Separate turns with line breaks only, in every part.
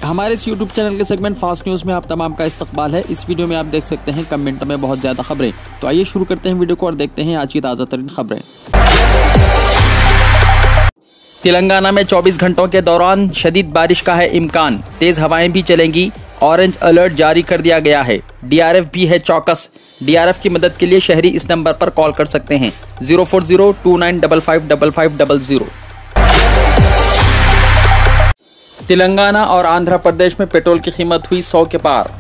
हमारे इस YouTube channel के सेगमेंट फास्ट न्यूज़ में आप तमाम का इस्तकबाल है। इस वीडियो में आप देख सकते हैं कम मिनटों में बहुत ज़्यादा खबरें। तो आइए शुरू करते हैं वीडियो को और देखते हैं आज की ताज़ा तरीन खबरें। तेलंगाना में 24 घंटों के दौरान शदीद बारिश का है इम्कान, तेज़ हवाएं भी चलेंगी। ऑरेंज अलर्ट जारी कर दिया गया है। DRF भी है चौकस। DRF की मदद के लिए शहरी इस नंबर पर कॉल कर सकते हैं 04029555500। तेलंगाना और आंध्र प्रदेश में पेट्रोल की कीमत हुई 100 के पार।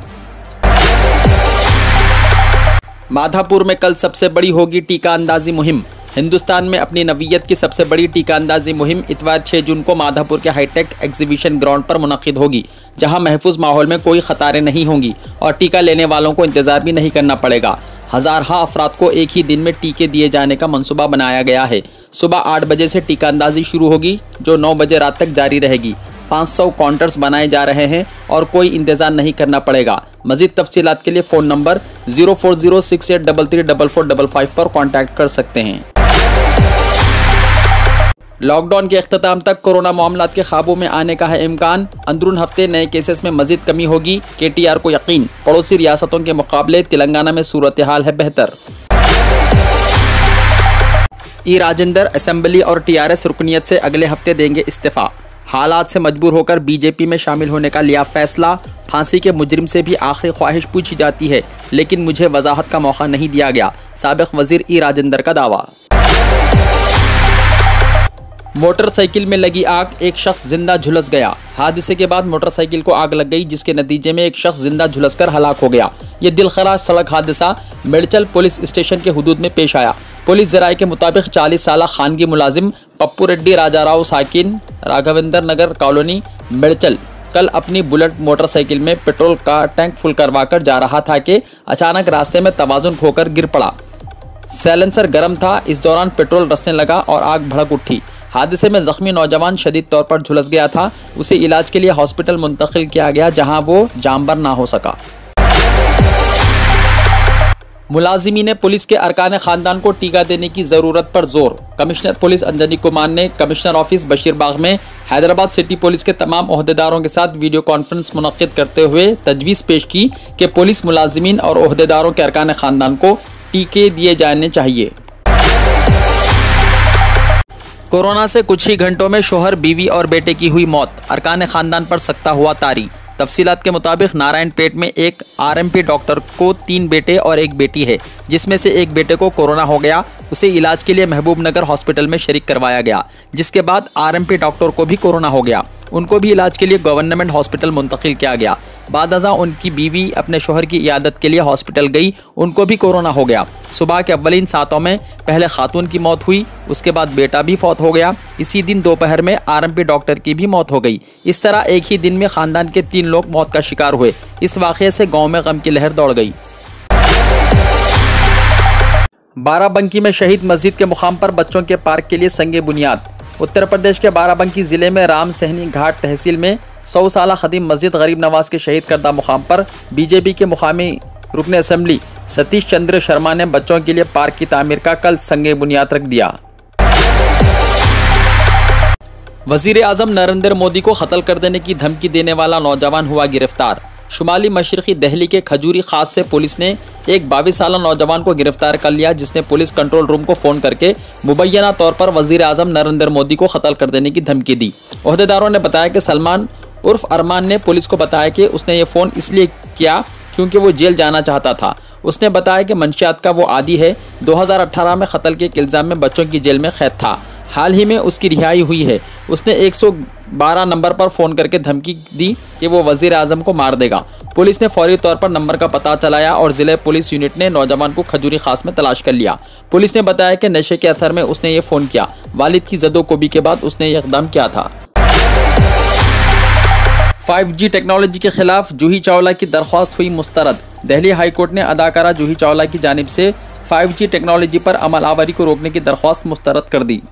माधापुर में कल सबसे बड़ी होगी टीका अंदाजी मुहिम। हिंदुस्तान में अपनी नवीयत की सबसे बड़ी टीका अंदाजी मुहिम इतवार 6 जून को माधापुर के हाईटेक एग्जीबिशन ग्राउंड पर मुनक्किद होगी, जहां महफूज माहौल में कोई खतारें नहीं होंगी और टीका लेने वालों को इंतजार भी नहीं करना पड़ेगा। हज़ार अफराद को एक ही दिन में टीके दिए जाने का मंसूबा बनाया गया है। सुबह 8 बजे से टीका अंदाजी शुरू होगी, जो 9 बजे रात तक जारी रहेगी। 500 काउंटर्स बनाए जा रहे हैं और कोई इंतजार नहीं करना पड़ेगा। मज़ीद तफसीलात के लिए फ़ोन नंबर 04068334455 पर कॉन्टैक्ट कर सकते हैं। लॉकडाउन के अख्ताम तक कोरोना मामलात के काबू में आने का है इम्कान। अंदरून हफ्ते नए केसेस में मजीद कमी होगी, KTR को यकीन। पड़ोसी रियासतों के मुकाबले तेलंगाना में सूरत हाल है बेहतर। ई राजेंद्र असेंबली और TRS रुकनीत से अगले हफ्ते देंगे इस्तीफा। हालात से मजबूर होकर BJP में शामिल होने का लिया फैसला। फांसी के मुजरिम से भी आखिरी ख्वाहिश पूछी जाती है, लेकिन मुझे वजाहत का मौका नहीं दिया गया। साबिक वजीर ई राजेंद्र का दावा। मोटरसाइकिल में लगी आग, एक शख्स जिंदा झुलस गया। हादसे के बाद मोटरसाइकिल को आग लग गई, जिसके नतीजे में एक शख्स जिंदा झुलसकर हलाक हो गया। ये दिलखराज सड़क हादसा मेडचल पुलिस स्टेशन के हुदूद में पेश आया। पुलिस जराये के मुताबिक 40 साल खानगी मुलाजिम पप्पू रेड्डी राजाराव साकिन राघवेंद्र नगर कॉलोनी मेडचल कल अपनी बुलेट मोटरसाइकिल में पेट्रोल का टैंक फुल करवाकर जा रहा था कि अचानक रास्ते में तवाजुन खोकर गिर पड़ा। साइलेंसर गर्म था, इस दौरान पेट्रोल रसने लगा और आग भड़क उठी। हादसे में जख्मी नौजवान शदीद तौर पर झुलस गया था। उसे इलाज के लिए हॉस्पिटल मुंतकिल किया गया, जहां वो जामबर ना हो सका। मुलाजिमी ने पुलिस के अरकान खानदान को टीका देने की ज़रूरत पर जोर। कमिश्नर पुलिस अंजनी कुमार ने कमिश्नर ऑफिस बशीरबाग में हैदराबाद सिटी पुलिस के तमाम ओहदेदारों के साथ वीडियो कॉन्फ्रेंस मुनक्किद करते हुए तजवीज़ पेश की कि पुलिस मुलाजिमीन और ओहदेदारों के अरकान खानदान को टीके दिए जाने चाहिए। कोरोना से कुछ ही घंटों में शोहर, बीवी और बेटे की हुई मौत। अरकान खानदान पर सख्ता हुआ तारी। तफसीलात के मुताबिक नारायणपेट में एक RMP डॉक्टर को 3 बेटे और 1 बेटी है, जिसमें से एक बेटे को कोरोना हो गया। उसे इलाज के लिए महबूब नगर हॉस्पिटल में शरीक करवाया गया, जिसके बाद RMP डॉक्टर को भी कोरोना हो गया। उनको भी इलाज के लिए गवर्नमेंट हॉस्पिटल मुंतकिल किया गया। बादअज़ा उनकी बीवी अपने शोहर की इयादत के लिए हॉस्पिटल गई, उनको भी कोरोना हो गया। सुबह के अव्वलीन सातों में पहले खातून की मौत हुई, उसके बाद बेटा भी फौत हो गया। इसी दिन दोपहर में RMP डॉक्टर की भी मौत हो गई। इस तरह एक ही दिन में खानदान के 3 लोग मौत का शिकार हुए। इस वाक़ये से गाँव में गम की लहर दौड़ गई। बाराबंकी में शहीद मस्जिद के मुकाम पर बच्चों के पार्क के लिए संगे बुनियाद। उत्तर प्रदेश के बाराबंकी ज़िले में राम सहनी घाट तहसील में 100 साल ख़दीम मस्जिद गरीब नवाज के शहीद करदा मुकाम पर BJP के मुकामी रुकन असम्बली सतीश चंद्र शर्मा ने बच्चों के लिए पार्क की तामीर का कल संगे बुनियाद रख दिया। वज़ीर आज़म नरेंद्र मोदी को कत्ल कर देने की धमकी देने वाला नौजवान हुआ गिरफ्तार। शुमाली मशरक़ी दिल्ली के खजूरी खास से पुलिस ने एक 22 साल नौजवान को गिरफ्तार कर लिया, जिसने पुलिस कंट्रोल रूम को फ़ोन करके मुबैना तौर पर वज़ीर आज़म नरेंद्र मोदी को कत्ल कर देने की धमकी दी। ओहदेदारों ने बताया कि सलमान उर्फ अरमान ने पुलिस को बताया कि उसने ये फ़ोन इसलिए किया क्योंकि वो जेल जाना चाहता था। उसने बताया कि मंशियात का वो आदी है। 2018 में कत्ल के इल्ज़ाम में बच्चों की जेल में कैद था। हाल ही में उसकी रिहाई हुई है। उसने 112 नंबर पर फ़ोन करके धमकी दी कि वो वज़ीर आज़म को मार देगा। पुलिस ने फौरी तौर पर नंबर का पता चलाया और ज़िले पुलिस यूनिट ने नौजवान को खजूरी खास में तलाश कर लिया। पुलिस ने बताया कि नशे के असर में उसने ये फ़ोन किया। वालिद की ज़दोकोबी के बाद उसने ये इक़दाम किया था। 5G टेक्नोलॉजी के खिलाफ जूही चावला की दरख्वास्त हुई मुस्तरद। दिल्ली हाई कोर्ट ने अदाकारा जूही चावला की जानिब से 5G टेक्नोलॉजी पर अमल आवरी को रोकने की दरख्वास्त मुस्तरद कर दी।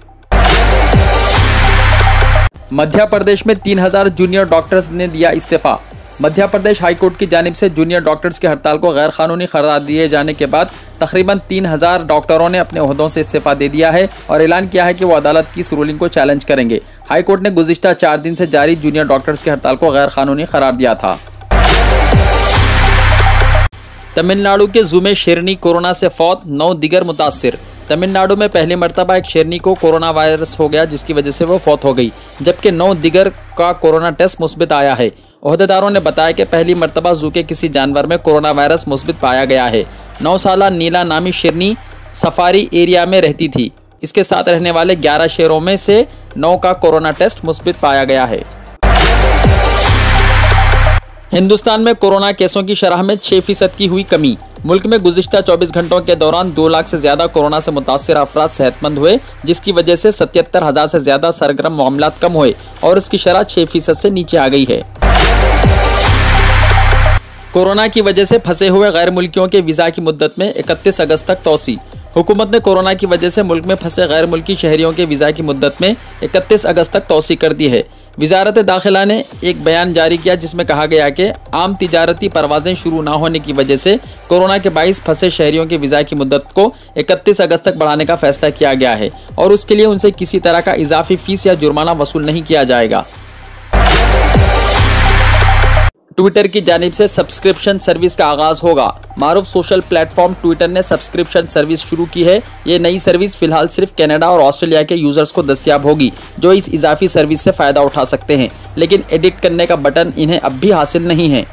मध्य प्रदेश में 3000 जूनियर डॉक्टर्स ने दिया इस्तीफा। मध्य प्रदेश हाईकोर्ट की जानिब से जूनियर डॉक्टर्स की हड़ताल को गैर कानूनी करार दिए जाने के बाद तकरीबन 3000 डॉक्टरों ने अपने ओहदों से इस्तीफा दे दिया है और ऐलान किया है कि वो अदालत की इस रूलिंग को चैलेंज करेंगे। हाईकोर्ट ने गुज़िश्ता 4 दिन से जारी जूनियर डॉक्टर्स की हड़ताल को गैर कानूनी करार दिया था। तमिलनाडु के जू में शेरनी कोरोना से फौत, 9 दिगर मुतासिर। तमिलनाडु में पहली मरतबा एक शेरनी को कोरोना वायरस हो गया जिसकी वजह से वो फौत हो गई, जबकि 9 दिगर का कोरोना टेस्ट मुस्बित आया है। ओहदेदारों ने बताया कि पहली मरतबा जू के किसी जानवर में कोरोना वायरस मुस्बित पाया गया है। 9 साला नीला नामी शेरनी सफारी एरिया में रहती थी। इसके साथ रहने वाले 11 शेरों में से 9 का कोरोना टेस्ट मुस्बित पाया गया है। हिंदुस्तान में कोरोना केसों की शरह में 6% की हुई कमी। मुल्क में गुज़िश्ता 24 घंटों के दौरान 2 लाख से ज़्यादा कोरोना से मुतासिर अफराद सेहतमंद हुए, जिसकी वजह से 77,000 से ज़्यादा सरगर्म मामलात कम हुए और इसकी शरह 6% से नीचे आ गई है। कोरोना की वजह से फंसे हुए गैर मुल्कियों के वीज़ा की मुद्दत में 31 अगस्त तक तोसी। हुकूमत ने कोरोना की वजह से मुल्क में फंसे गैर मुल्की शहरियों के वीज़ा की मुद्दत में 31 अगस्त तक तोसी कर दी है। वजारत दाखिला ने एक बयान जारी किया जिसमें कहा गया कि आम तिजारती परवाज़ें शुरू ना होने की वजह से कोरोना के बाइस फंसे शहरियों के वीज़ा की मुद्दत को 31 अगस्त तक बढ़ाने का फैसला किया गया है और उसके लिए उनसे किसी तरह का इजाफी फीस या जुर्माना वसूल नहीं किया जाएगा। ट्विटर की जानिब से सब्सक्रिप्शन सर्विस का आगाज़ होगा। मारूफ सोशल प्लेटफॉर्म ट्विटर ने सब्सक्रिप्शन सर्विस शुरू की है। ये नई सर्विस फिलहाल सिर्फ कनाडा और ऑस्ट्रेलिया के यूजर्स को दस्तयाब होगी जो इस इजाफी सर्विस से फ़ायदा उठा सकते हैं, लेकिन एडिट करने का बटन इन्हें अब भी हासिल नहीं है।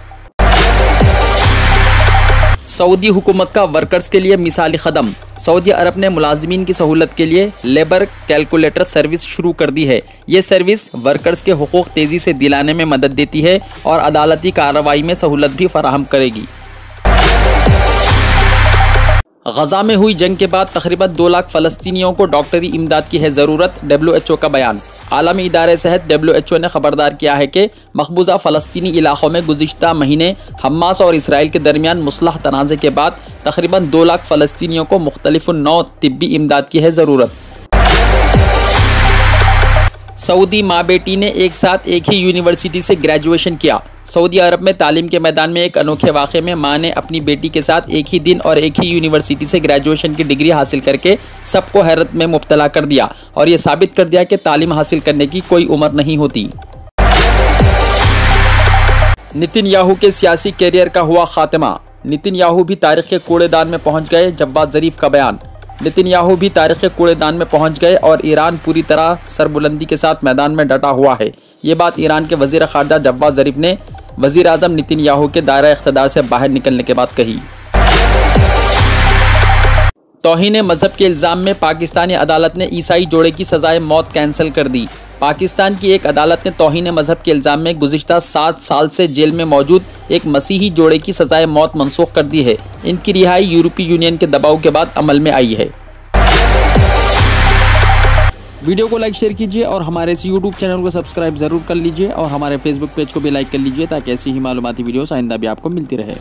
सऊदी हुकूमत का वर्कर्स के लिए मिसाली कदम। सऊदी अरब ने मुलाजिमीन की सहूलत के लिए लेबर कैलकुलेटर सर्विस शुरू कर दी है। ये सर्विस वर्कर्स के हुकूक तेज़ी से दिलाने में मदद देती है और अदालती कार्रवाई में सहूलत भी फराहम करेगी। गजा में हुई जंग के बाद तकरीबन 2 लाख फ़लस्तीनियों को डॉक्टरी इमदाद की है ज़रूरत, WHO का बयान। आलमी इदारे सेहत WHO ने खबरदार किया है कि मकबूजा फ़लस्तीनी इलाक़ों में गुज़िश्ता महीने हमास और इसराइल के दरमियान मुसलह तनाज़े के बाद तकरीबन 2 लाख फ़लस्तीनियों को मुख्तलिफ़ नौ तिब्बी इमदाद की है ज़रूरत। सऊदी माँ बेटी ने एक साथ एक ही यूनिवर्सिटी से ग्रेजुएशन किया। सऊदी अरब में तालीम के मैदान में एक अनोखे वाक़े में माँ ने अपनी बेटी के साथ एक ही दिन और एक ही यूनिवर्सिटी से ग्रेजुएशन की डिग्री हासिल करके सबको हैरत में मुब्तला कर दिया और ये साबित कर दिया कि तालीम हासिल करने की कोई उम्र नहीं होती। नेतन्याहू के सियासी कैरियर का हुआ खात्मा। नेतन्याहू भी तारीख़ के कूड़ेदान में पहुँच गए, जवाद ज़रीफ का बयान। नेतन्याहू भी तारीख़ के कूड़ेदान में पहुंच गए और ईरान पूरी तरह सरबुलंदी के साथ मैदान में डटा हुआ है। ये बात ईरान के वज़ीर ख़ारजा जवाद ज़रीफ ने वज़ीर आज़म नेतन्याहू के दायरा इख्तियार से बाहर निकलने के बाद कही। तौहीन मज़हब के इल्ज़ाम में पाकिस्तानी अदालत ने ईसाई जोड़े की सज़ाए मौत कैंसिल कर दी। पाकिस्तान की एक अदालत ने तौहीन मज़हब के इल्ज़ाम में गुज़िश्ता 7 साल से जेल में मौजूद एक मसीही जोड़े की सज़ाए मौत मनसूख कर दी है। इनकी रिहाई यूरोपीय यूनियन के दबाव के बाद अमल में आई है। वीडियो को लाइक शेयर कीजिए और हमारे इस यूट्यूब चैनल को सब्सक्राइब ज़रूर कर लीजिए और हमारे फेसबुक पेज को भी लाइक कर लीजिए ताकि ऐसी ही मालूमाती वीडियोस आइंदा भी आपको मिलती रहे।